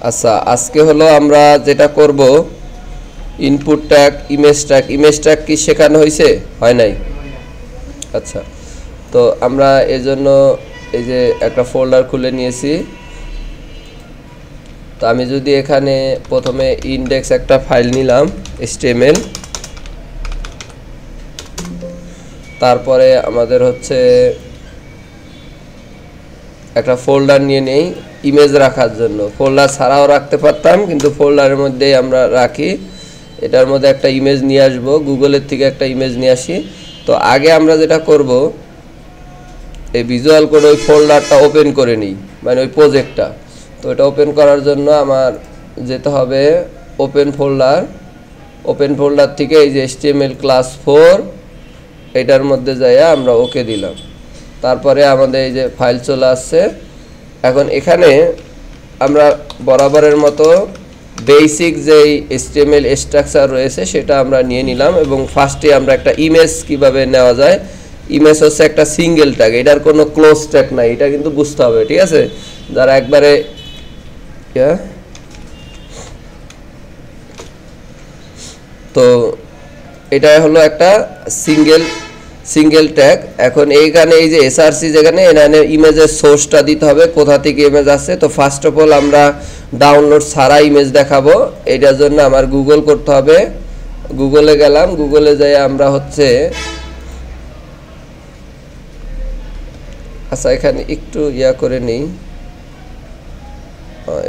আচ্ছা, আজকে হলো আমরা যেটা করব ইনপুট ট্যাগ, ইমেজ ট্যাগ কি শেখানো হয়েছে? হয় নাই? আচ্ছা, তো আমরা এর জন্য এই যে একটা ফোল্ডার খুলে নিয়েছি। তো আমি যদি এখানে প্রথমে ইন্ডেক্স একটা ফাইল নিলাম HTML, তারপরে আমাদের হচ্ছে একটা ফোল্ডার নিয়ে নেই ইমেজ রাখার জন্য। ফোল্ডার ছাড়াও রাখতে পারতাম, কিন্তু ফোল্ডারের মধ্যেই আমরা রাখি। এটার মধ্যে একটা ইমেজ নিয়ে আসবো, গুগলের থেকে একটা ইমেজ নিয়ে আসি। তো আগে আমরা যেটা করব, এই ভিজুয়াল কোড ওই ফোল্ডারটা ওপেন করে নিই, মানে ওই প্রজেক্টটা। তো এটা ওপেন করার জন্য আমার যেতে হবে ওপেন ফোল্ডার থেকে এই যে HTML ক্লাস 4 এটার মধ্যে যাইয়া আমরা ওকে দিলাম। তারপরে আমাদের এই যে ফাইল চলে আসছে। এখন এখানে আমরা বরাবরের মতো বেসিক যেই HTML স্ট্রাকচার রয়েছে সেটা আমরা নিয়ে নিলাম, এবং ফার্স্টে আমরা একটা ইমেজ কিভাবে নেওয়া যায়। ইমেজ হচ্ছে একটা সিঙ্গেল ট্যাগ, এটার কোনো ক্লোজ ট্যাগ নাই, এটা কিন্তু বুঝতে হবে, ঠিক আছে? যারা একবারে তো এটা হলো একটা সিঙ্গেল ট্যাগ। এখন এইখানে এই যে SRC যেখানে এখানে ইমেজের সোর্সটা দিতে হবে, কোথা থেকে ইমেজ আসছে। তো ফার্স্ট অফ অল আমরা ডাউনলোড ছাড়া ইমেজ দেখাবো, এটার জন্য আমার গুগল করতে হবে। গুগলে গেলাম, গুগলে যাই আমরা হচ্ছে, আচ্ছা এখানে একটু করে নিই,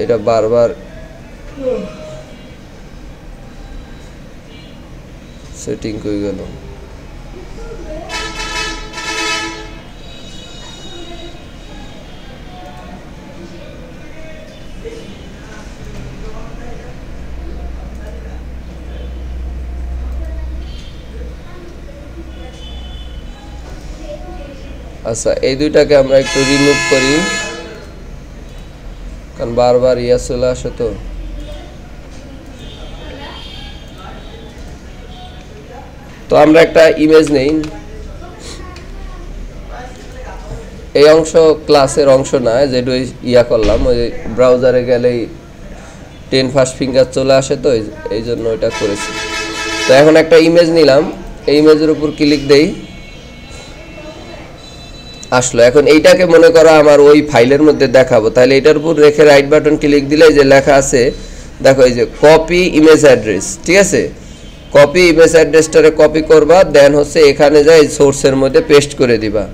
এটা বারবার সেটিং হয়ে গেল। আচ্ছা, এই দুইটাকে আমরা একটু রিমুভ করি, কারণ বারবার চলে আসে। তো আমরা একটা ইমেজ নেই, এই অংশ ক্লাসের অংশ না, যেটা করলাম ওই ব্রাউজারে গেলেই 10 ফার্স্ট ফিঙ্গার চলে আসে, তো এই জন্য এটা করেছি। তো এখন একটা ইমেজ নিলাম, এই ইমেজের উপর ক্লিক দেই, আসলো। এখন এইটাকে মনে করো আমার ওই ফাইলের মধ্যে দেখাবো, তাহলে এটার উপর রেখে রাইট বাটন ক্লিক দিলে যে লেখা আছে দেখো, এই যে কপি ইমেজ অ্যাড্রেস, ঠিক আছে? কপি ইমেজ অ্যাড্রেসটারে কপি করবা, দেন হচ্ছে এখানে যাই সোর্সের মধ্যে পেস্ট করে দিবা,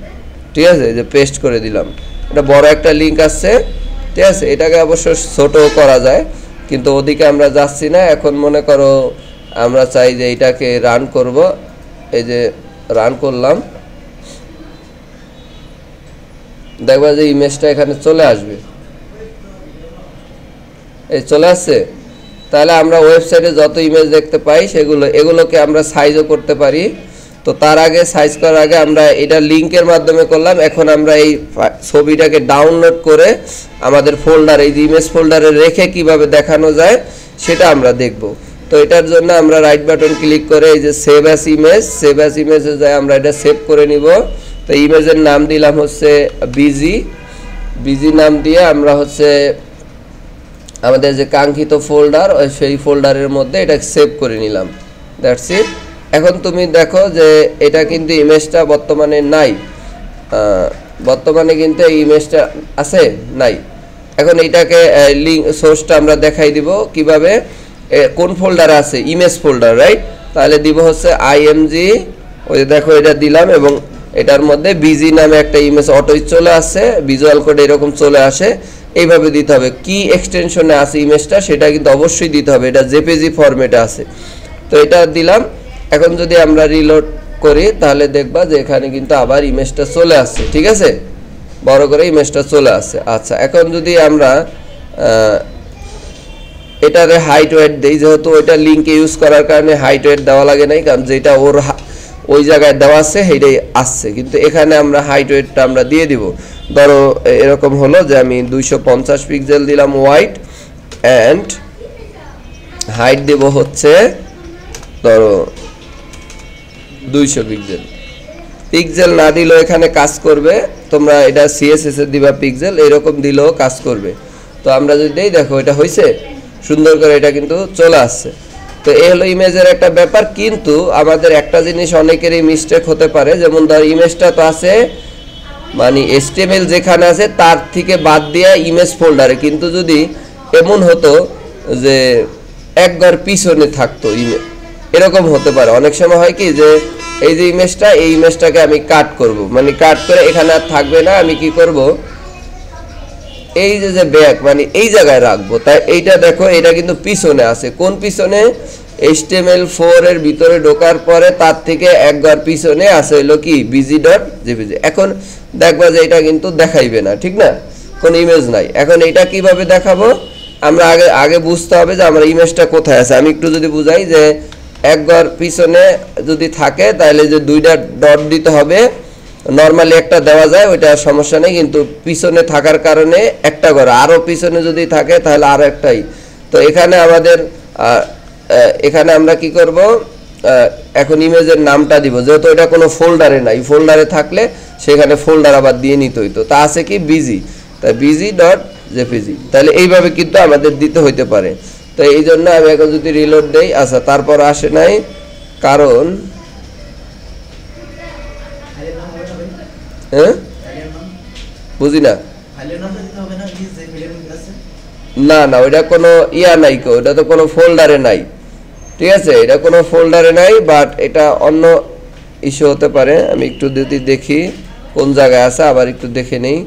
ঠিক আছে? যে পেস্ট করে দিলাম, এটা বড় একটা লিঙ্ক আসছে, ঠিক আছে? এটাকে অবশ্য ছোট করা যায়, কিন্তু ওদিকে আমরা যাচ্ছি না। এখন মনে করো আমরা চাই যে এটাকে রান করব, এই যে রান করলাম, দেখবা যে ইমেজটা এখানে চলে আসবে, এই চলে আসছে। তাহলে আমরা ওয়েবসাইটে যত ইমেজ দেখতে পাই এগুলোকে আমরা সাইজও করতে পারি। তো তার আগে সাইজ করার আগে আমরা এটা লিঙ্কের মাধ্যমে করলাম। এখন আমরা এই ছবিটাকে ডাউনলোড করে আমাদের ফোল্ডার, এই যে ইমেজ ফোল্ডারে রেখে কিভাবে দেখানো যায় সেটা আমরা দেখব। তো এটার জন্য আমরা রাইট বাটন ক্লিক করে এই যে সেভ অ্যাজ ইমেজে যাই, আমরা এটা সেভ করে নিব। তো ইমেজের নাম দিলাম হচ্ছে বিজি নাম দিয়ে আমরা হচ্ছে আমাদের যে কাঙ্ক্ষিত ফোল্ডার, সেই ফোল্ডারের মধ্যে এটা সেভ করে নিলাম, দ্যাটস ইট। এখন তুমি দেখো যে এটা কিন্তু ইমেজটা বর্তমানে নাই, বর্তমানে কিন্তু এই ইমেজটা আছে নাই। এখন এইটাকে লিঙ্ক সোর্সটা আমরা দেখাই দিব কিভাবে, কোন ফোল্ডারে আছে, ইমেজ ফোল্ডার, রাইট? তাহলে দিব হচ্ছে IMG, ওই দেখো এটা দিলাম, এবং এটার মধ্যে বিজি নামে একটা ইমেজ অটোই চলে আসছে, ভিজুয়াল কোড এরকম চলে আসে, এইভাবে দিতে হবে। কি এক্সটেনশনে আছে ইমেজটা সেটা কিন্তু অবশ্যই দিতে হবে, এটা JPG ফরম্যাটে আছে। তো এটা দিলাম। এখন যদি আমরা রিলোড করি তাহলে দেখবা যে এখানে কিন্তু আবার ইমেজটা চলে আসছে, ঠিক আছে? বড় করে ইমেজটা চলে আসছে। আচ্ছা, এখন যদি আমরা এটারে হাইট ওয়েট দেই, যেহেতু ওইটা লিঙ্কে ইউজ করার কারণে হাইট ওয়েট দেওয়া লাগে নাই, কারণ যেটা ওর ওই জায়গায় দেওয়া আছে সেইটাই আসছে, কিন্তু এখানে আমরা হাইট ওয়েটটা আমরা দিয়ে দিব। ধরো এরকম হলো যে আমি 250 পিক্সেল দিলাম ওয়াইড, অ্যান্ড হাইট দেব হচ্ছে ধরো 200 পিক্সেল না দিলেও এখানে কাজ করবে, তোমরা এটা CSS এ দিবা পিক্সেল, এরকম দিলেও কাজ করবে। তো আমরা যদি দেই দেখো এটা হয়েছে সুন্দর করে, এটা কিন্তু চলে আসছে। তো এই হলো ইমেজের একটা ব্যাপার। কিন্তু আমাদের একটা জিনিস অনেকেরই মিস্টেক হতে পারে, যেমন ধর ইমেজটা তো আছে মানে HTML যেখানে আছে তার থেকে বাদ দিয়ে ইমেজ ফোল্ডারে, কিন্তু যদি এমন হতো যে একবার পিছনে থাকতো ইমেজ, এরকম হতে পারে। অনেক সময় হয় কি যে এই যে ইমেজটা, এই ইমেজটাকে আমি কাট করব, মানে কাট করে এখানে আর থাকবে না, আমি কি করব এই যে ব্যাক মানে এই জায়গায় রাখবো। তাই এইটা দেখো এটা কিন্তু পিছনে আছে। কোন পিছনে? HTML4 এর ভিতরে ঢোকার পরে তার থেকে একবার পিছনে আছে হলো কি bg.jpg। এখন দেখবা যে এটা কিন্তু দেখাইবে না, ঠিক না, কোন ইমেজ নাই। এখন এটা কিভাবে দেখাবো? আমরা আগে বুঝতে হবে যে আমার ইমেজটা কোথায় আছে। আমি একটু যদি বুঝাই যে একবার পিছনে যদি থাকে তাহলে যে দুইটা ডট দিতে হবে। নরমালি একটা দেওয়া যায়, ওইটা সমস্যা নেই, কিন্তু পিছনে থাকার কারণে একটা করে, আরও পিছনে যদি থাকে তাহলে আরও একটাই। তো এখানে আমাদের এখানে আমরা কি করব, এখন ইমেজের নামটা দিব, যেহেতু এটা কোনো ফোল্ডারে নাই। ফোল্ডারে থাকলে সেখানে ফোল্ডার আবার দিয়ে নিতে হইতো, তা আছে কি বিজি, তাই bg.jpg। তাহলে এইভাবে কিন্তু আমাদের দিতে হইতে পারে। তো এই জন্য আমি এখন যদি রিলোড দেই, আচ্ছা তারপর আসে নাই, কারণ হ্যাঁ বুঝি না, না না ওইটা কোনো ইয়া নাই, ওটা তো কোনো ফোল্ডারে নাই, ঠিক আছে, এটা কোনো ফোল্ডারে নাই, বাট এটা অন্য ইস্যু হতে পারে। আমি একটু যদি দেখি কোন জায়গায় আছে, আবার একটু দেখে নেই,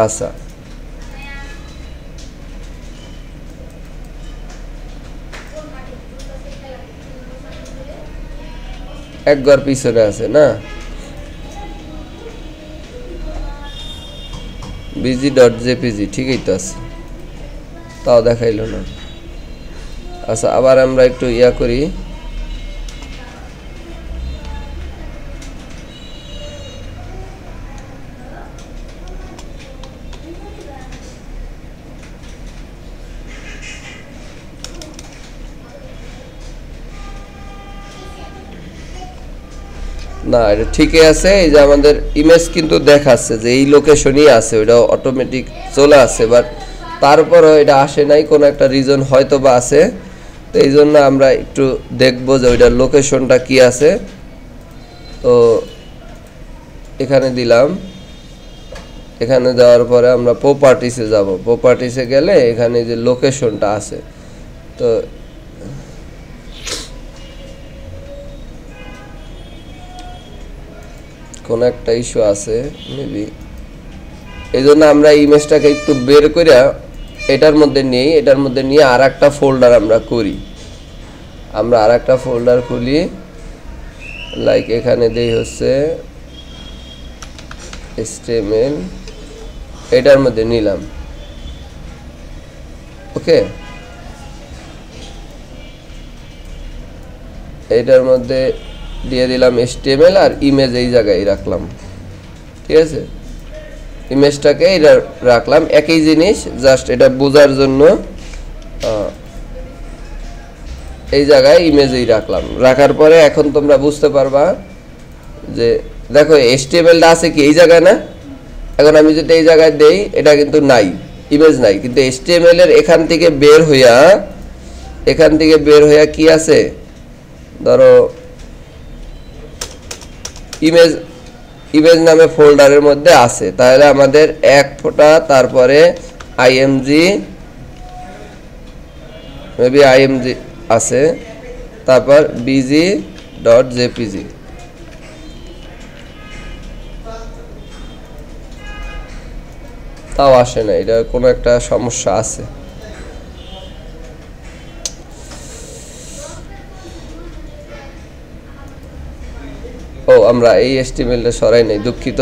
আচ্ছা একবার পিছনে আছে না, bg.jpg ঠিকই তো আছে, তাও দেখাইলো না। আচ্ছা আবার আমরা একটু ইয়া করি, না এটা ঠিকই আছে। এই যে আমাদের ইমেজ কিন্তু দেখাচ্ছে যে এই লোকেশনই আছে, ওটা অটোমেটিক চলে আসে, বাট তারপরও এটা আসে নাই, কোনো একটা রিজন হয়তো বা আছে। তো এই জন্য আমরা একটু দেখবো যে ওইটার লোকেশনটা কি আছে। তো এখানে দিলাম, এখানে যাওয়ার পরে আমরা প্রপার্টিসে যাব। প্রপার্টিসে গেলে এখানে যে লোকেশনটা আছে, তো কোনো একটা ইস্যু আছে মেবি, এই জন্য আমরা ইমেজটাকে একটু বের করে এটার মধ্যে নিয়ে আর একটা ফোল্ডার আমরা করি। আমরা আর একটা ফোল্ডার খুলি, লাইক এখানে দেই হচ্ছে HTML, এটার মধ্যে নিলাম, ওকে, এটার মধ্যে দিয়ে দিলাম HTML আর ইমেজ এই জায়গায় রাখলাম, ঠিক আছে, ইমেজটাকে এটা রাখলাম, একই জিনিস, জাস্ট এটা বোঝার জন্য এই জায়গায় ইমেজেই রাখলাম। রাখার পরে এখন তোমরা বুঝতে পারবা যে দেখো HTMLটা আছে কি এই জায়গায় না। এখন আমি যদি এই জায়গায় দেই, এটা কিন্তু নাই, ইমেজ নাই, কিন্তু HTML এর এখান থেকে বের হইয়া কি আছে, ধরো ইমেজ নামে ফোল্ডারের মধ্যে আছে। তাহলে আমাদের এক ফোঁটা, তারপরে img আছে, তারপর bg.jpg, তাও আসে না, এটা কোনো একটা সমস্যা আছে। ও আমরা এই HTMLটা সরাই নাই, দুঃখিত।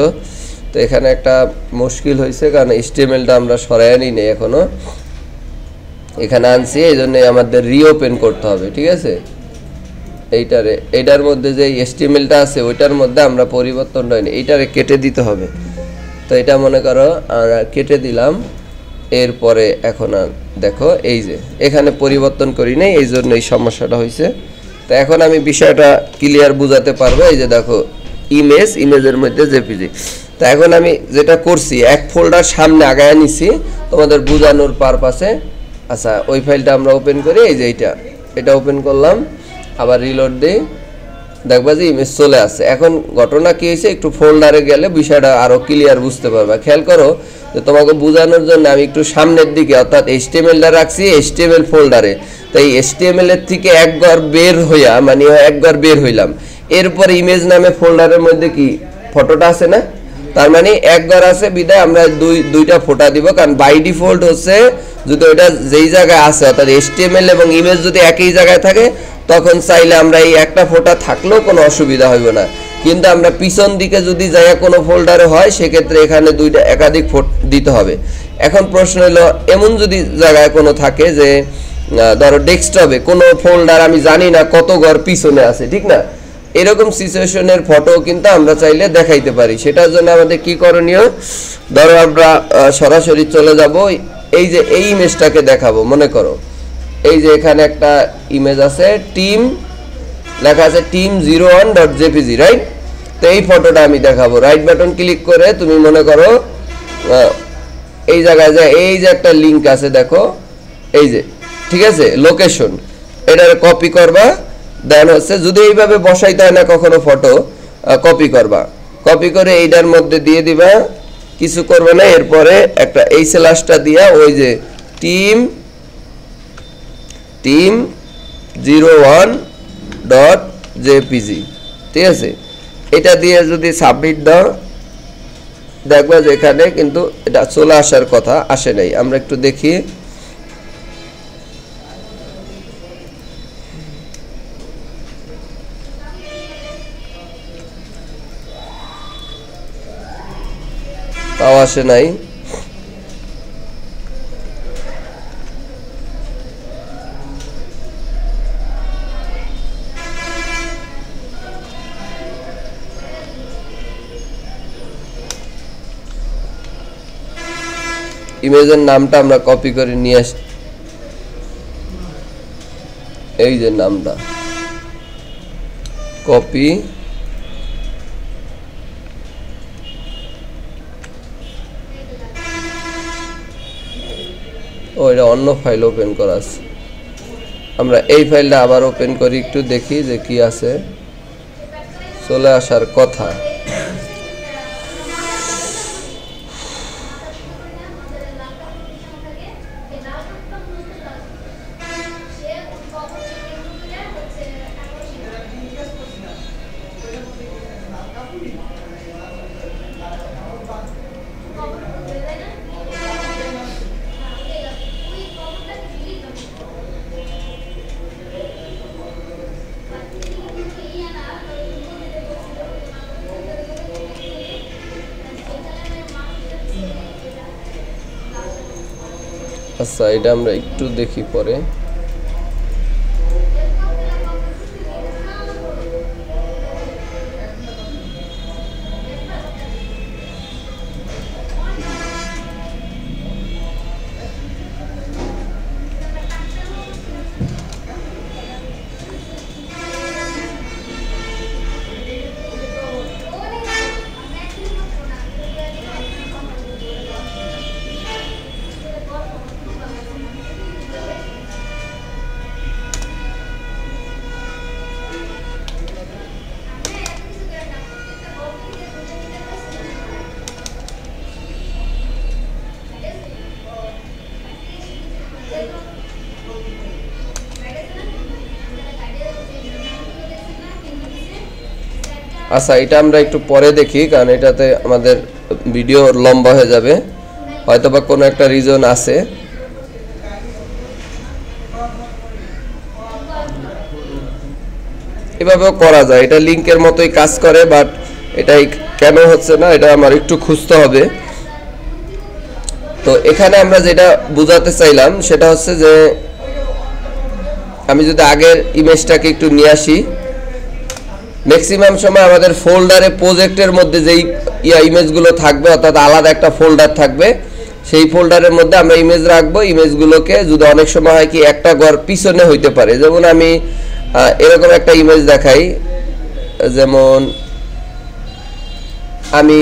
তো এখানে একটা মুশকিল হয়েছে, কারণ HTMLটা আমরা সরাই আনি নাই এখনো, এখানে আনছি, এই জন্য আমাদের রিওপেন করতে হবে, ঠিক আছে। এইটার মধ্যে যে HTMLটা আছে ওইটার মধ্যে আমরা পরিবর্তন হয়নি, এইটারে কেটে দিতে হবে। তো এটা মনে করো আমরা কেটে দিলাম, এরপরে এখন দেখো এই যে এখানে পরিবর্তন করি নাই, এই জন্য এই সমস্যাটা হয়েছে। তো এখন আমি বিষয়টা ক্লিয়ার বুঝাতে পারবো। এই যে দেখো ইমেজের মধ্যে জেপিজি, তো এখন আমি যেটা করছি এক ফোল্ডার সামনে আগায় নিছি তোমাদের বোঝানোর পারপাসে। আচ্ছা ওই ফাইলটা আমরা ওপেন করি, এই যে এটা ওপেন করলাম, আবার রিলোড দিই, দেখবা যে ইমেজ চলে আসছে। এখন ঘটনা কি হয়েছে, একটু ফোল্ডারে গেলে বিষয়টা আরও ক্লিয়ার বুঝতে পারবা। খেয়াল করো যে তোমাকে বোঝানোর জন্য আমি একটু সামনের দিকে অর্থাৎ HTML-টা রাখছি HTML ফোল্ডারে। তাই HTML-এর থেকে একবার বের হইয়া মানে একবার বের হইলাম, এরপর ইমেজ নামে ফোল্ডারের মধ্যে কি ফটোটা আছে না, তার মানে একবার আছে বিদায় আমরা দুইটা ফোটা দিব। কারণ বাই ডিফল্ট হচ্ছে যদি ওইটা যেই জায়গায় আছে অর্থাৎ HTML এবং ইমেজ যদি একই জায়গায় থাকে তখন চাইলে আমরা এই একটা ফোটা থাকলেও কোনো অসুবিধা হইব না। কিন্তু আমরা পিছন দিকে যদি জায়গা কোনো ফোল্ডারে হয় সেক্ষেত্রে এখানে দুইটা একাধিক দিতে হবে। এখন প্রশ্ন হলো এমন যদি জায়গায় কোনো থাকে যে ধরো ডেস্কটপে কোনো ফোল্ডার আমি জানি না কত ঘর পিছনে আছে, ঠিক না, এরকম সিচুয়েশনের ফটো কিন্তু আমরা চাইলে দেখাইতে পারি। সেটার জন্য আমাদের কি করণীয়, ধরো আমরা সরাসরি চলে যাব, এই যে এই ইমেজটাকে দেখাবো। মনে করো এই যে এখানে একটা ইমেজ আছে, টিম লেখা আছে team01.jpg, রাইট। তো এই ফটোটা আমি দেখাবো। রাইট বাটন ক্লিক করে তুমি মনে করো এই জায়গায় যে এই যে একটা লিঙ্ক আছে দেখো, এই যে, ঠিক আছে, লোকেশন, এটার কপি করবা। দেন হচ্ছে যদি এইভাবে বসাইতে হয় না কখনো ফটো, কপি করবা, কপি করে এইটার মধ্যে দিয়ে দিবা, কিছু করবে না। এরপরে একটা এই স্ল্যাশটা দিয়া ওই যে team01.jpg, ঠিক আছে, এটা দিয়ে যদি সাবমিট দাও দেখবা যে এখানে কিন্তু এটা চলে আসার কথা, আসে নাই। আমরা একটু দেখি, তাও আসে নাই। ইমেজের নামটা আমরা কপি করে নিয়ে আস, এই যে নামটা কপি, ও এটা অন্য ফাইল ওপেন করা আছে। আমরা এই ফাইলটা আবার ওপেন করি, একটু দেখি যে কি আছে, চলে আসার কথা। আচ্ছা এটা আমরা একটু দেখি পরে। আচ্ছা এটা আমরা একটু পরে দেখি, কারণ এটাতে আমাদের ভিডিও লম্বা হয়ে যাবে, হয়তোবা কোনো একটা রিজন আছে। এভাবেও করা যায়, এটা লিংকের মতোই কাজ করে, বাট এটাই কেন হচ্ছে না এটা আমার একটু খুঁজতে হবে। তো এখানে আমরা যেটা বোঝাতে চাইলাম সেটা হচ্ছে যে আমি যদি আগের ইমেজটাকে একটু নিয়ে আসি, ম্যাক্সিমাম সময় আমাদের ফোল্ডারে প্রজেক্টের মধ্যে যেই ইমেজগুলো থাকবে অর্থাৎ আলাদা একটা ফোল্ডার থাকবে, সেই ফোল্ডারের মধ্যে আমরা ইমেজ রাখবো। ইমেজগুলোকে যদি অনেক সময় হয় কি একটা ঘর পিছনে হইতে পারে, যেমন আমি এরকম একটা ইমেজ দেখাই, যেমন আমি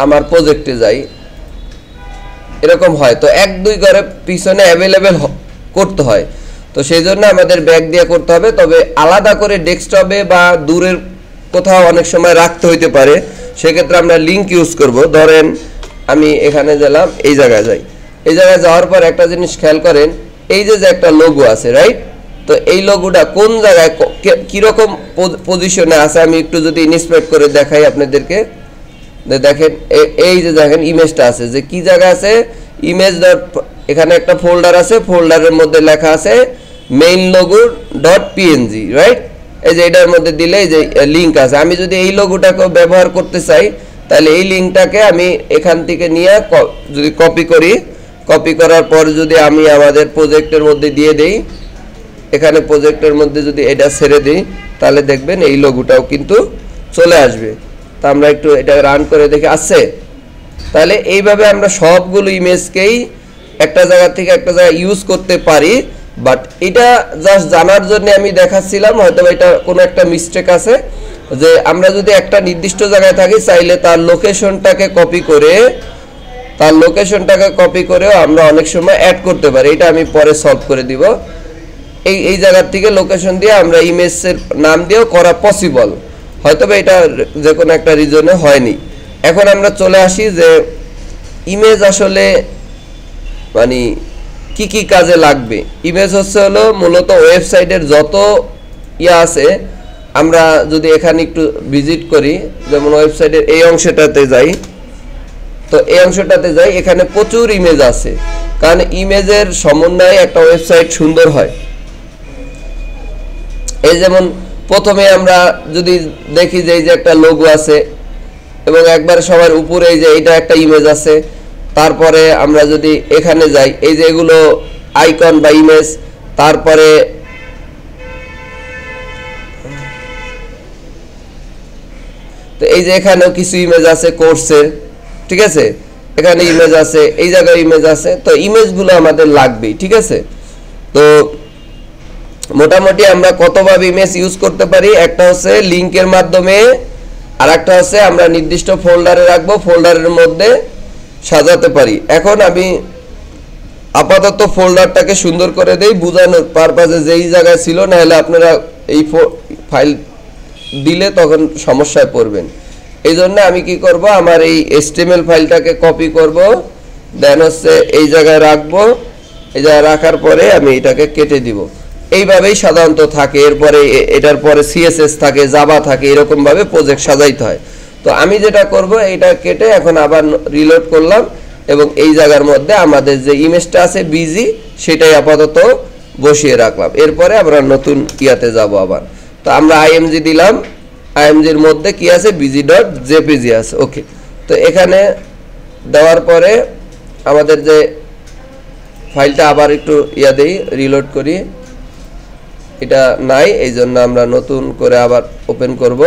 আমার প্রজেক্টে যাই, এরকম হয়। তো 1-2 করে পিছনে অ্যাভেলেবেল করতে হয়, তো সেই জন্য আমাদের ব্যাক দিয়ে করতে হবে। তবে আলাদা করে ডেস্কটপে বা দূরের কোথাও অনেক সময় রাখতে হইতে পারে, সেক্ষেত্রে আমরা লিঙ্ক ইউজ করব। ধরেন আমি এখানে গেলাম, এই জায়গায় যাই, এই জায়গায় যাওয়ার পর একটা জিনিস খেয়াল করেন, এই যে একটা লোগো আছে, রাইট? তো এই লোগোটা কোন জায়গায় কীরকম পজিশনে আছে আমি একটু যদি ইন্সপেক্ট করে দেখাই আপনাদেরকে। দেখেন এই যে দেখেন ইমেজটা আছে, যে কি জায়গা আছে, ইমেজ ডট, এখানে একটা ফোল্ডার আছে, ফোল্ডারের মধ্যে লেখা আছে main logo dot PNG, right? এই যে এটার মধ্যে দিলে এই যে লিঙ্ক আছে। আমি যদি এই লোগোটাকে ব্যবহার করতে চাই, তাহলে এই লিঙ্কটাকে আমি এখান থেকে নিয়ে যদি কপি করি, কপি করার পর যদি আমি আমাদের প্রজেক্টের মধ্যে দিয়ে দেই, এখানে প্রজেক্টের মধ্যে যদি এটা ছেড়ে দিই, তাহলে দেখবেন এই লোগোটাও কিন্তু চলে আসবে। তা আমরা একটু এটা রান করে দেখে আসছে। তাহলে এইভাবে আমরা সবগুলো ইমেজকেই একটা জায়গা থেকে একটা জায়গায় ইউজ করতে পারি। বাট এটা জাস্ট জানার জন্য আমি দেখাচ্ছিলাম, হয়তো এটা কোনো একটা মিস্টেক আছে, যে আমরা যদি একটা নির্দিষ্ট জায়গায় থাকি, চাইলে তার লোকেশনটাকে কপি করেও আমরা অনেক সময় অ্যাড করতে পারি। এটা আমি পরে সলভ করে দিব। এই জায়গার থেকে লোকেশন দিয়ে আমরা ইমেজের নাম দিয়েও করা পসিবল, হয়তো এটা যে কোনো একটা রিজনে হয়নি। এখন আমরা চলে আসি যে ইমেজ আসলে মানে কি কি কাজে লাগবে। ইমেজ হলো মূলত ওয়েবসাইটের যত আছে, আমরা যদি এখানে একটু ভিজিট করি, যেমন ওয়েবসাইটের এই অংশটাতে যাই, তো এই অংশটাতে যাই, এখানে প্রচুর ইমেজ আছে, কারণ ইমেজের সমন্বয়ে একটা ওয়েবসাইট সুন্দর হয়। এই যেমন প্রথমে আমরা যদি দেখি যে এই যে একটা লোগো আছে, এবং একবার সবার উপরে এই যে এটা একটা ইমেজ আছে। তারপরে আমরা যদি এখানে যাই, এই যে এগুলো আইকন বা ইমেজ, তারপরে তো এই যে এখানেও কিছু ইমেজ আছে কোর্সের, ঠিক আছে, এখানে ইমেজ আছে, এই জায়গায় ইমেজ আছে। তো ইমেজগুলো আমাদের লাগবেই, ঠিক আছে। তো মোটামুটি আমরা কতভাবে ইমেজ ইউজ করতে পারি, একটা হচ্ছে লিংকের মাধ্যমে, আর একটা হচ্ছে আমরা নির্দিষ্ট ফোল্ডারে রাখবো, ফোল্ডারের মধ্যে সাজাতে পারি। এখন আমি আপাতত ফোল্ডারটাকে সুন্দর করে দেই বোঝানোর পারপাজে, যেই জায়গায় ছিল, না হলে আপনারা এই ফাইল দিলে তখন সমস্যায় পড়বেন। এই জন্য আমি কি করব, আমার এই HTML ফাইলটাকে কপি করব, দেন হচ্ছে এই জায়গায় রাখবো, এই জায়গায় রাখার পরে আমি এটাকে কেটে দিব। এইভাবেই সাধারণত থাকে। এরপরে এটার পরে CSS থাকে, জাভা থাকে, এরকম ভাবে প্রজেক্ট সাজাইতে হয়। তো আমি যেটা করব, এটা কেটে এখন আবার রিলোড করলাম, এবং এই জায়গার মধ্যে আমাদের যে ইমেজটা আছে বিজি, সেটাই আপাতত বসিয়ে রাখলাম। এরপরে আমরা নতুন ইয়াতে যাব আবার। তো আমরা IMG দিলাম, IMGর মধ্যে কি আছে, bg.jpg আছে। ওকে, তো এখানে দেওয়ার পরে আমাদের যে ফাইলটা আবার একটু দেই, রিলোড করি, এটা নাই, এই জন্য আমরা নতুন করে আবার ওপেন করব,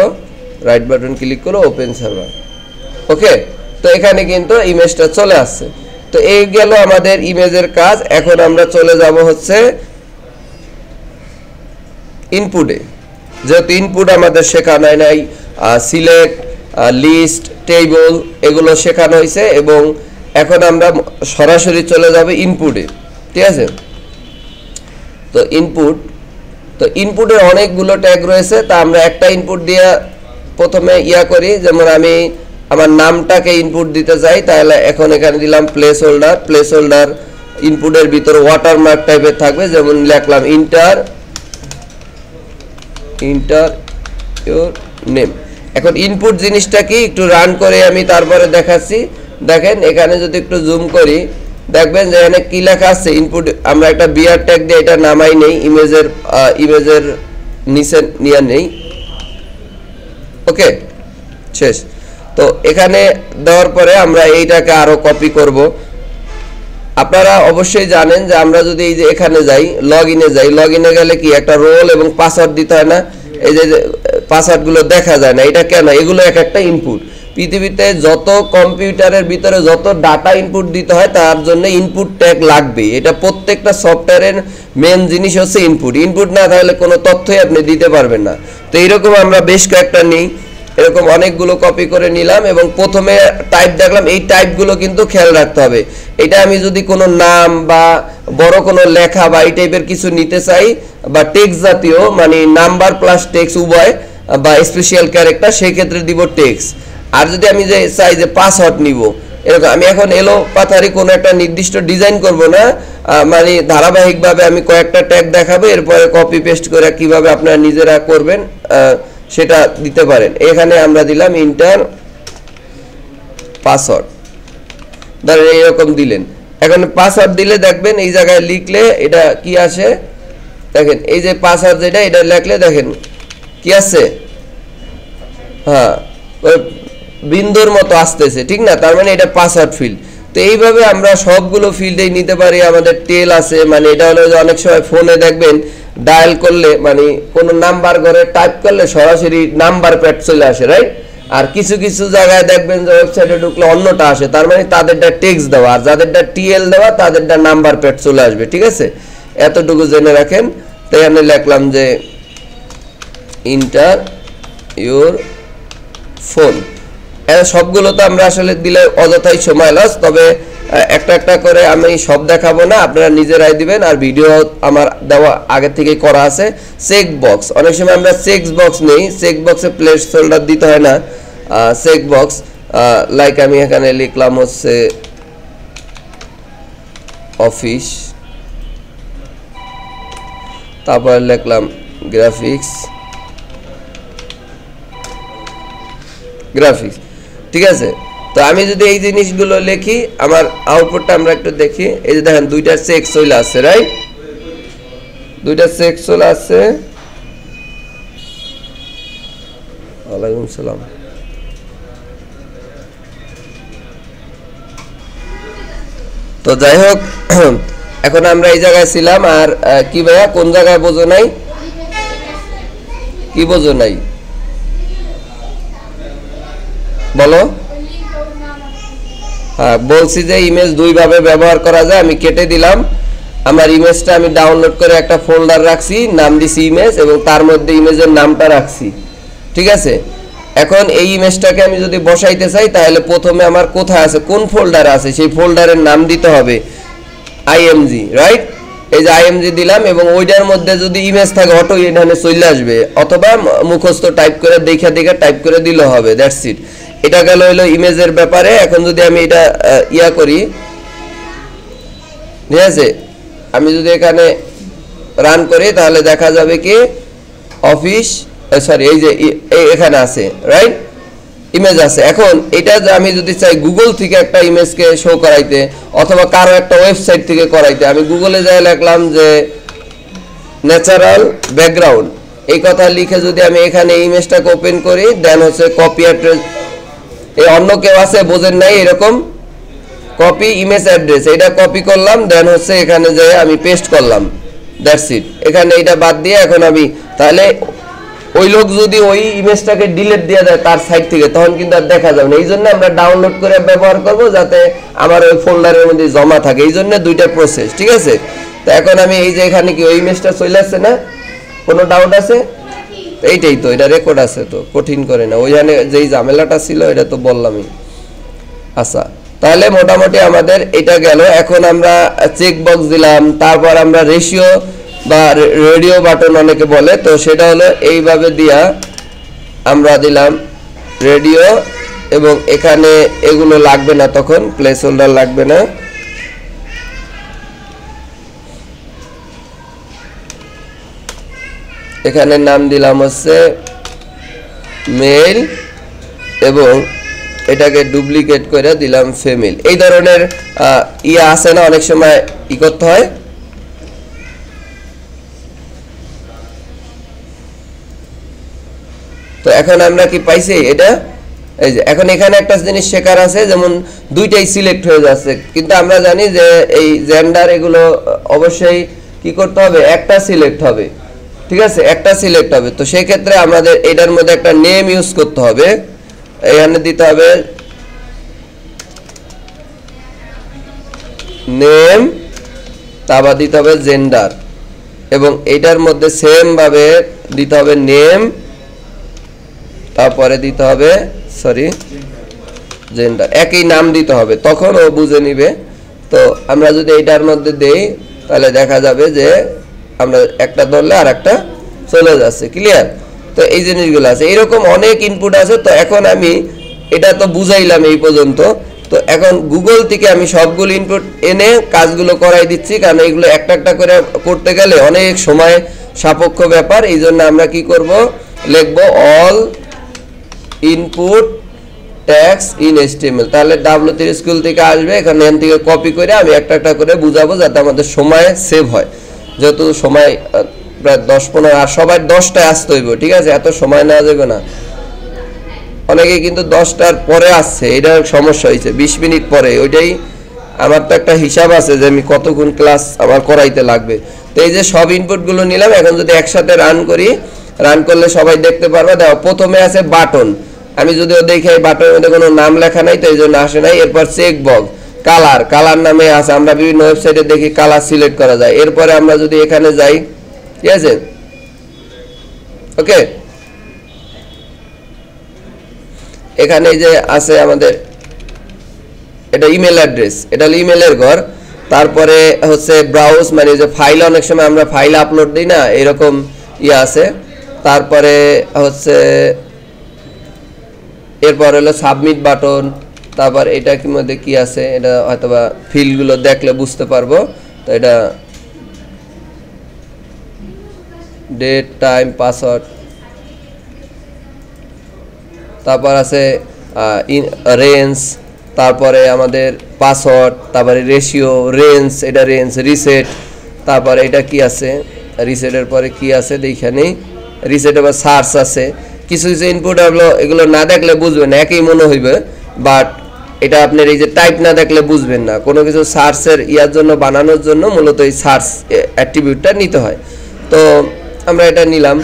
রাইট বাটন ক্লিক করে ওপেন সার্ভার। ওকে, তো এখানে কিন্তু ইমেজটা চলে আসছে। তো এই গেল আমাদের ইমেজের কাজ। এখন আমরা চলে যাব হচ্ছে ইনপুটে। যেহেতু ইনপুট আমাদের শেখানো নাই, সিলেক্ট, লিস্ট, টেবল এগুলো শেখানো হয়েছে, এবং এখন আমরা সরাসরি চলে যাব ইনপুটে, ঠিক আছে। তো ইনপুটের অনেকগুলো ট্যাগ রয়েছে, তা আমরা একটা ইনপুট দিয়ে প্রথমে করি। যেমন আমি আমার নামটাকে ইনপুট দিতে চাই, তাহলে এখন এখানে দিলাম প্লেস হোল্ডার। ইনপুটের ভিতরে ওয়াটারমার্ক টাইপের থাকবে, যেমন লিখলাম ইন্টার ইউর নেম। এখন ইনপুট জিনিসটা কি একটু রান করে আমি তারপরে দেখাচ্ছি। দেখেন এখানে যদি একটু জুম করি, দেখবেন যে এখানে কি লেখা আছে ইনপুট। আমরা একটা বিআর ট্যাগ দিয়ে এটা নামাই নেই, ইমেজের নিচে নিয়ে নেই। ওকে, শেষ। তো এখানে দেওয়ার পরে আমরা এইটাকে আরো কপি করব। আপনারা অবশ্যই জানেন যে আমরা যদি এই যে এখানে যাই, লগইনে যাই, লগইনে গেলে কি একটা রোল এবং পাসওয়ার্ড দিতে হয় না? এই যে পাসওয়ার্ডগুলো দেখা যায় না, এটা কেন? এগুলো এক একটা ইনপুট। পৃথিবীতে যত কম্পিউটারের ভিতরে যত ডাটা ইনপুট দিতে হয়, তার জন্য ইনপুট ট্যাগ লাগবে। এটা প্রত্যেকটা সফটওয়্যারের মেন জিনিস হচ্ছে ইনপুট। ইনপুট না থাকলে কোনো তথ্যই আপনি দিতে পারবেন না। তো এইরকম আমরা বেশ কয়েকটা নিই। এরকম অনেকগুলো কপি করে নিলাম এবং প্রথমে টাইপ দেখলাম, এই টাইপগুলো কিন্তু খেয়াল রাখতে হবে। এটা আমি যদি কোনো নাম বা বড় কোনো লেখা বা এই টাইপের কিছু নিতে চাই বা টেক্সট জাতীয়, মানে নাম্বার প্লাস টেক্সট উভয় বা স্পেশাল ক্যারেক্টার, সেই ক্ষেত্রে দিব টেক্সট। আর যদি আমি যে চাই যে পাসওয়ার্ড নিব, এরকম আমি এখন এলো পাথারি কোনো একটা নির্দিষ্ট ডিজাইন করব না, মানে ধারাবাহিকভাবে আমি কয়েকটা ট্যাগ দেখাবো, এরপরে কপি পেস্ট করে কিভাবে আপনারা নিজেরা করবেন সেটা দিতে পারেন। এখানে আমরা দিলাম ইন্টার পাসওয়ার্ড, ধরেন এইরকম দিলেন। এখন পাসওয়ার্ড দিলে দেখবেন এই জায়গায় লিখলে এটা কি আসে, দেখেন এই যে পাসওয়ার্ড যেটা, এটা লিখলে দেখেন কি আছে, হ্যাঁ বিন্দুর মতো আসতেছে, ঠিক না? তার মানে এটা পাসওয়ার্ড ফিল্ড। তো এইভাবে আমরা সবগুলো ফিল্ডেই নিতে পারি। আমাদের টেল আছে, মানে এটা হলো যে অনেক সময় ফোনে দেখবেন ডায়াল করলে, মানে কোনো নাম্বার ঘরে টাইপ করলে সরাসরি নাম্বার প্যাড চলে আসে, রাইট? আর কিছু কিছু জায়গায় দেখবেন যে ওয়েবসাইটে ঢুকলে অন্যটা আসে, তার মানে তাদেরটা টেক্সট দেওয়া, আর যাদেরটা টিএল দেওয়া তাদেরটা নাম্বার প্যাড চলে আসবে, ঠিক আছে? এতটুকু জেনে রাখেন। তাই আমি লিখলাম যে ইন্টার ইউর ফোন। সবগুলো তো আমরা আসলে দিলে অযথাই সময় লস, তবে একটা একটা করে আমি সব দেখাবো না, আপনারা নিজেরাই দিবেন। আর ভিডিও আমার দেওয়া আগে থেকেই করা আছে। চেক বক্স, অনেক সময় আমরা চেক বক্স নেই, চেক বক্সে প্লেস হোল্ডার দিতে হয় না। চেক বক্স লাইক আমি এখানে লিখলাম হচ্ছে অফিস, তারপর লিখলাম গ্রাফিক্স, ঠিক আছে? তো আমি যদি এই জিনিসগুলো লিখি, আমার আউটপুটটা আমরা একটু দেখি। এই যে দেখেন দুইটা চেক চলে আসছে, রাইট? দুইটা চেক চলে আসছে। ওয়ালাইকুম সালাম। তো যাই হোক, এখন আমরা এই জায়গায় ছিলাম। আর কি ভাইয়া, কোন জায়গায় বোঝো নাই? কি বোঝো নাই বলো? হ্যাঁ, বলছি যে ইমেজ দুইভাবে ব্যবহার করা যায়। আমি কেটে দিলাম, আমার ইমেজটা আমি ডাউনলোড করে একটা ফোল্ডার রাখছি, নাম দিছি ইমেজ, এবং তার মধ্যে ইমেজের নামটা রাখছি, ঠিক আছে? এখন এই ইমেজটাকে আমি যদি বসাইতে চাই, তাহলে প্রথমে আমার কোথায় আছে, কোন ফোল্ডারে আছে, সেই ফোল্ডারের নাম দিতে হবে আইএমজি, রাইট? এই যে আইএমজি দিলাম, এবং ওইটার মধ্যে যদি ইমেজ থাকে অটো এখানে চলে আসবে, অথবা মুখস্থ টাইপ করে দেখা দেখা টাইপ করে দিলে হবে। That's it. এটা গেল হলো ইমেজের ব্যাপারে। এখন যদি আমি এটা ইয়া করি, ঠিক আছে, আমি যদি এখানে রান করি, তাহলে দেখা যাবে কি অফিস, সরি এই যে এখানে আছে, রাইট? ইমেজ আছে। এখন এটা যে আমি যদি চাই গুগল থেকে একটা ইমেজকে শো করাইতে, অথবা কারো একটা ওয়েবসাইট থেকে করাইতে, আমি গুগলে যাই লিখলাম যে ন্যাচারাল ব্যাকগ্রাউন্ড, এই কথা লিখে যদি আমি এখানে ইমেজটাকে ওপেন করি, দেন হচ্ছে কপি অ্যাড্রেস, এই অন্য কেউ আছে বোঝেন নাই, এরকম কপি ইমেজ অ্যাড্রেস, এটা কপি করলাম, দেন হচ্ছে এখানে যাই আমি পেস্ট করলাম। That's it. এখানে এটা বাদ দিয়ে এখন আমি, তাহলে ওই লোক যদি ওই ইমেজটাকে ডিলিট দিয়ে দেয় তার সাইট থেকে, তখন কিন্তু আর দেখা যাবে না। এই জন্য আমরা ডাউনলোড করে ব্যবহার করব, যাতে আমার ওই ফোল্ডারের মধ্যে জমা থাকে। এই জন্য দুইটা প্রসেস, ঠিক আছে? তো এখন আমি এই যে এখানে কি ওই ইমেজটা চলে আসছে না? কোনো ডাউট আছে? এইটাই তো, এটা রেকর্ড আছে, তো কঠিন করে না। ওইখানে যেই ঝামেলাটা ছিল এটা তো বললামই। আচ্ছা, তাহলে মোটামুটি আমাদের এটা গেল। এখন আমরা চেক বক্স দিলাম, তারপর আমরা রেশিও বা রেডিও বাটন অনেকে বলে, তো সেটা হলো এইভাবে দিয়া আমরা দিলাম রেডিও, এবং এখানে এগুলো লাগবে না, তখন প্লেস হোল্ডার লাগবে না। এখানে নাম দিলাম হচ্ছে মেল, এবং এটাকে ডুপ্লিকেট করে দিলাম ফিমেল। এই ধরনের ইয়া আছে না, অনেক সময় ই করতে হয়। তো এখন আমরা কি পাইছি এটা, এই যে এখন এখানে একটা জিনিস শেখার আছে, যেমন দুইটাই সিলেক্ট হয়ে যাচ্ছে, কিন্তু আমরা জানি যে এই জেন্ডার এগুলো অবশ্যই কি করতে হবে, একটা সিলেক্ট হবে, ঠিক আছে? একটা সিলেক্ট হবে। তো সেই ক্ষেত্রে আমাদের এটার মধ্যে একটা নেম ইউজ করতে হবে। এখানে দিতে হবে নেম, তারপর দিতে হবে জেন্ডার, এবং এটার মধ্যে সেম ভাবে দিতে হবে নেম তারপরে দিতে হবে সরি জেন্ডার, একই নাম দিতে হবে, তখন ও বুঝে নিবে। তো আমরা যদি এটার মধ্যে দেই তাহলে দেখা যাবে যে আমরা একটা ধরলে আর একটা চলে যাচ্ছে। ক্লিয়ার? তো এই জিনিসগুলো আছে, এরকম অনেক ইনপুট আছে। তো এখন আমি এটা তো বুঝাইলাম এই পর্যন্ত। তো এখন গুগল থেকে আমি সবগুলো ইনপুট এনে কাজগুলো করাই দিচ্ছি, কারণ এইগুলো একটা একটা করে করতে গেলে অনেক সময় সাপেক্ষ ব্যাপার। এই জন্য আমরা কি করব, লিখবো all input tax in HTML। তাহলে W3 স্কুল থেকে আসবে, এখানে এখান থেকে কপি করে আমি একটা একটা করে বুঝাবো যাতে আমাদের সময় সেভ হয়। যেহেতু সময় প্রায় 10-15 আর সবাই 10টায় আসতে হইব, ঠিক আছে? এত সময় নেওয়া যাবে না। অনেকে কিন্তু 10টার পরে আসছে, এটার সমস্যা হয়েছে 20 মিনিট পরে। ওইটাই আমার তো একটা হিসাব আছে যে আমি কতক্ষণ ক্লাস আমার করাইতে লাগবে। তো এই যে সব ইনপুটগুলো নিলাম, এখন যদি একসাথে রান করি, রান করলে সবাই দেখতে পারবে। দেখো প্রথমে আছে বাটন, আমি যদিও দেখি এই বাটনের মধ্যে কোনো নাম লেখা নাই, তো এই জন্য আসে নাই। এরপর চেক বক্স, কালার, কালার নামে আছে, আমরা বিভিন্ন ওয়েবসাইটে দেখি কালার সিলেক্ট করা যায়। এরপরে আমরা যদি এখানে যাই, ঠিক আছে, ওকে, এখানে এই যে আছে আমাদের এটা ইমেল অ্যাড্রেস, এটা হলো ইমেলের ঘর। তারপরে হচ্ছে ব্রাউজ, মানে যে ফাইল, অনেক সময় আমরা ফাইল আপলোড দিই না, এরকম আছে। তারপরে হচ্ছে এরপর হলো সাবমিট বাটন। তারপর এটা কি মধ্যে কি আছে, এটা হয়তোবা ফিল্ডগুলো দেখলে বুঝতে পারবো। তো এটা ডেট, টাইম, পাসওয়ার্ড। তারপর আছে রেঞ্জ, তারপরে আমাদের পাসওয়ার্ড, তারপরে রেশিও, রেঞ্জ, এটা রেঞ্জ, রিসেট। তারপরে এটা কি আছে, রিসেটের পরে কি আছে দেখেনি, রিসেট আবার সার্চ আছে। কিছু কিছু ইনপুট হলো এগুলো না দেখলে বুঝবেন না, একই মনে হইবে, বাট এটা আপনার এই যে টাইপ না দেখলে বুঝবেন না। কোনো কিছু সার্চের ইয়ার জন্য বানানোর জন্য মূলত এই সার্চ অ্যাট্রিবিউটটা নিতে হয়। তো আমরা এটা নিলাম।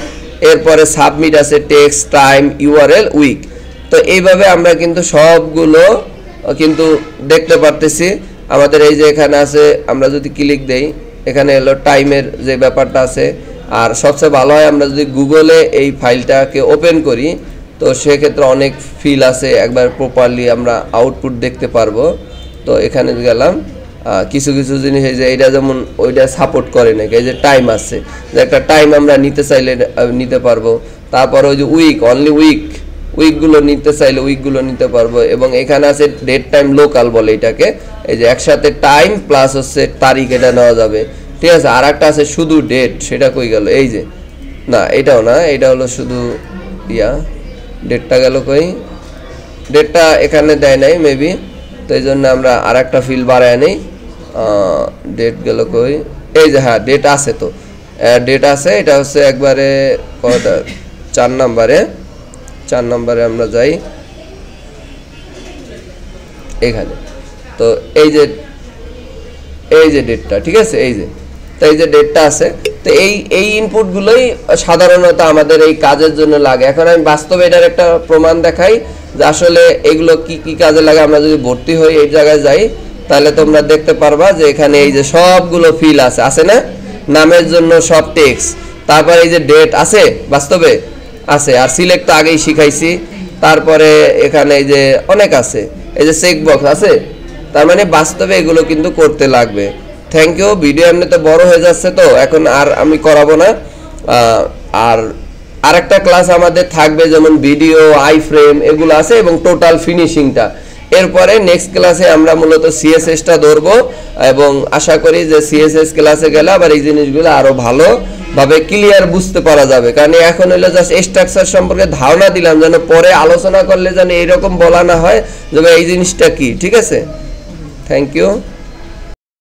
এরপরে সাবমিট আছে, টেক্সট, টাইম, URL, উইক। তো এইভাবে আমরা কিন্তু সবগুলো কিন্তু দেখতে পারতেছি। আমাদের এই যে এখানে আছে, আমরা যদি ক্লিক দেই, এখানে হলো টাইমের যে ব্যাপারটা আছে। আর সবচেয়ে ভালো হয় আমরা যদি গুগলে এই ফাইলটাকে ওপেন করি, তো সেক্ষেত্রে অনেক ফিল আছে, একবার প্রপারলি আমরা আউটপুট দেখতে পারবো। তো এখানে গেলাম, কিছু কিছু জিনিস এই যে এটা যেমন ওইটা সাপোর্ট করে নাকি, এই যে টাইম আছে, যে একটা টাইম আমরা নিতে চাইলে নিতে পারবো। তারপর ওই যে উইক, অনলি উইকগুলো নিতে চাইলে উইকগুলো নিতে পারবো। এবং এখানে আছে ডেট, টাইম, লোকাল বলে এটাকে, এই যে একসাথে টাইম প্লাস হচ্ছে তারিখ, এটা নেওয়া যাবে, ঠিক আছে। আর একটা আছে শুধু ডেট, সেটা কই গেল, এই যে না, এটাও না, এটা হলো শুধু ডেটটা গেল কই, ডেটটা এখানে দেয় নাই মেবি, তো এই জন্য আমরা আর একটা ফিল বাড়ায় নেই। ডেট গেল কই, এই যে হ্যাঁ ডেট আছে, তো ডেট আছে, এটা হচ্ছে একবারে কয়টা, 4 নম্বরে আমরা যাই এখানে। তো এই যে ডেটটা, ঠিক আছে, এই যে, তো এই যে ডেটটা আছে। তো এই ইনপুটগুলোই সাধারণত আমাদের এই কাজের জন্য লাগে। এখন আমি বাস্তবে এটার একটা প্রমাণ দেখাই যে আসলে এগুলো কি কি কাজে লাগে। আমরা যদি ভর্তি হই এই জায়গায় যাই, তাহলে তোমরা দেখতে পারবা যে এখানে এই যে সবগুলো ফিল আছে না, নামের জন্য সব টেক্সট। তারপর এই যে ডেট আছে, বাস্তবে আছে। আর সিলেক্ট তো আগেই শিখাইছি। তারপরে এখানে এই যে অনেক আছে, এই যে চেক বক্স আছে। তার মানে বাস্তবে এগুলো কিন্তু করতে লাগবে। Thank you. ভিডিও এমনিতে বড় হয়ে যাচ্ছে, তো এখন আর আমি করাবো না। আর আরেকটা ক্লাস আমাদের থাকবে, যেমন ভিডিও, আই ফ্রেম, এগুলো আছে, এবং টোটাল ফিনিশিংটা। এরপরে নেক্সট ক্লাসে আমরা মূলত CSSটা ধরবো, এবং আশা করি যে CSS ক্লাসে গেলে আবার এই জিনিসগুলো আরো ভালোভাবে ক্লিয়ার বুঝতে পারা যাবে। কারণ এখন হলো জাস্ট স্ট্রাকচার সম্পর্কে ধারণা দিলাম, যেন পরে আলোচনা করলে যেন এইরকম বলা না হয় যে এই জিনিসটা কি। ঠিক আছে, থ্যাংক ইউ।